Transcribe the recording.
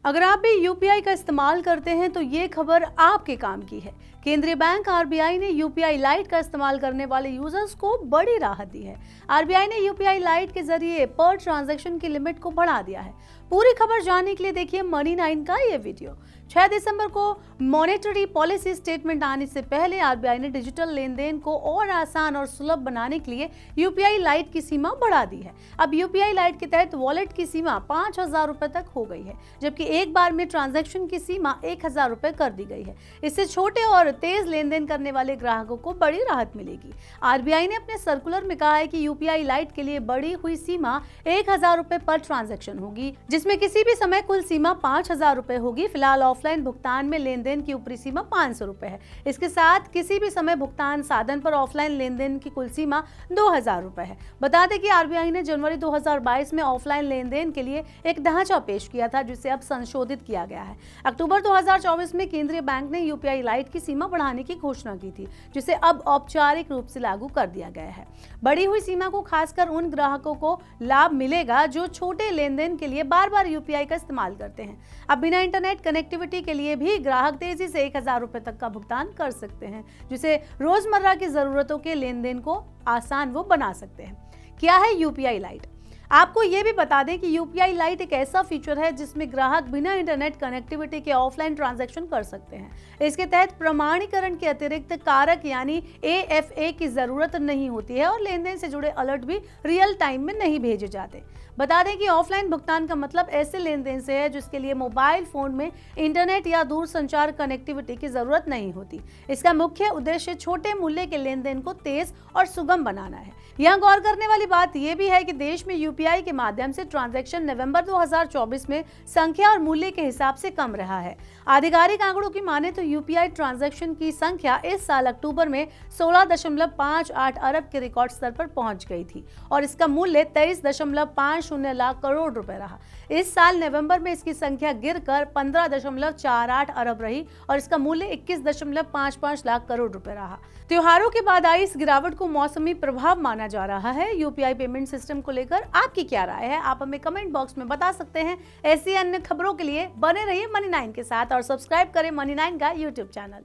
अगर आप भी यूपीआई का इस्तेमाल करते हैं तो ये खबर आपके काम की है। केंद्रीय बैंक आरबीआई ने यूपीआई लाइट का इस्तेमाल करने वाले यूजर्स को बड़ी राहत दी है। आरबीआई ने यूपीआई लाइट के जरिए पर ट्रांजैक्शन की लिमिट को बढ़ा दिया है। पूरी खबर जानने के लिए देखिए मनी9 का ये वीडियो। 6 दिसंबर को मॉनेटरी पॉलिसी स्टेटमेंट आने से पहले आरबीआई ने डिजिटल लेन देन को और आसान और सुलभ बनाने के लिए यूपीआई लाइट की सीमा बढ़ा दी है। अब यूपीआई लाइट के तहत वॉलेट की सीमा 5,000 रुपए तक हो गई है, जबकि एक बार में ट्रांजैक्शन की सीमा 1,000 रुपए कर दी गई है। इससे छोटे और तेज लेन देन करने वाले ग्राहकों को बड़ी राहत मिलेगी। आरबीआई ने अपने सर्कुलर में कहा है कि यूपीआई लाइट के लिए बढ़ी हुई सीमा 1,000 रुपए पर ट्रांजैक्शन होगी, जिसमें किसी भी समय कुल सीमा 5,000 रुपए होगी। फिलहाल ऑफलाइन भुगतान में लेन देन की ऊपरी सीमा 500 रुपए है। इसके साथ किसी भी समय भुगतान साधन पर ऑफलाइन लेन देन की कुल सीमा 2,000 रुपए है। बता दें कि आरबीआई ने जनवरी 2022 में ऑफलाइन लेन देन के लिए एक ढांचा पेश किया था, जिसे अब संशोधित किया गया है। अक्टूबर 2024 में केंद्रीय बैंक ने यूपीआई लाइट की सीमा बढ़ाने की घोषणा की थी, जिसे अब औपचारिक रूप से लागू कर दिया गया है। बढ़ी हुई सीमा को खासकर उन ग्राहकों को लाभ मिलेगा जो छोटे लेन देन के लिए बार बार यूपीआई का इस्तेमाल करते हैं। अब बिना इंटरनेट कनेक्टिविटी के लिए भी ग्राहक तेजी से 1,000 रुपए तक का भुगतान कर सकते हैं, जिसे रोजमर्रा की जरूरतों के लेन देन को आसान वो बना सकते हैं। क्या है यूपीआई लाइट? आपको ये भी बता दें कि यूपीआई लाइट एक ऐसा फीचर है जिसमें ग्राहक बिना इंटरनेट कनेक्टिविटी के ऑफलाइन ट्रांजैक्शन कर सकते हैं। इसके तहत प्रमाणीकरण के अतिरिक्त कारक यानी AFA की जरूरत नहीं होती है और लेन देन से जुड़े अलर्ट भी रियल टाइम में नहीं भेजे जाते। बता दें कि ऑफलाइन भुगतान का मतलब ऐसे लेन देन से है जिसके लिए मोबाइल फोन में इंटरनेट या दूरसंचार कनेक्टिविटी की जरूरत नहीं होती। इसका मुख्य उद्देश्य छोटे मूल्य के लेन देन को तेज और सुगम बनाना है। यहाँ गौर करने वाली बात यह भी है कि देश में यूपीआई के माध्यम से ट्रांजैक्शन नवंबर 2024 में संख्या और मूल्य के हिसाब से कम रहा है। आधिकारिक आंकड़ों की माने तो यूपीआई ट्रांजैक्शन की संख्या इस साल अक्टूबर में 16.58 अरब के रिकॉर्ड स्तर पर पहुंच गई थी और इसका मूल्य 23.50 लाख करोड़ रुपए रहा। इस साल नवंबर में इसकी संख्या गिरकर 15.48 अरब रही और इसका मूल्य 21.55 लाख करोड़ रुपए रहा। त्योहारों के बाद आई इस गिरावट को मौसमी प्रभाव माना जा रहा है। यूपीआई पेमेंट सिस्टम को लेकर आपकी क्या राय है? आप हमें कमेंट बॉक्स में बता सकते हैं। ऐसी अन्य खबरों के लिए बने रहिए मनी9 के साथ और सब्सक्राइब करें मनी9 का यूट्यूब चैनल।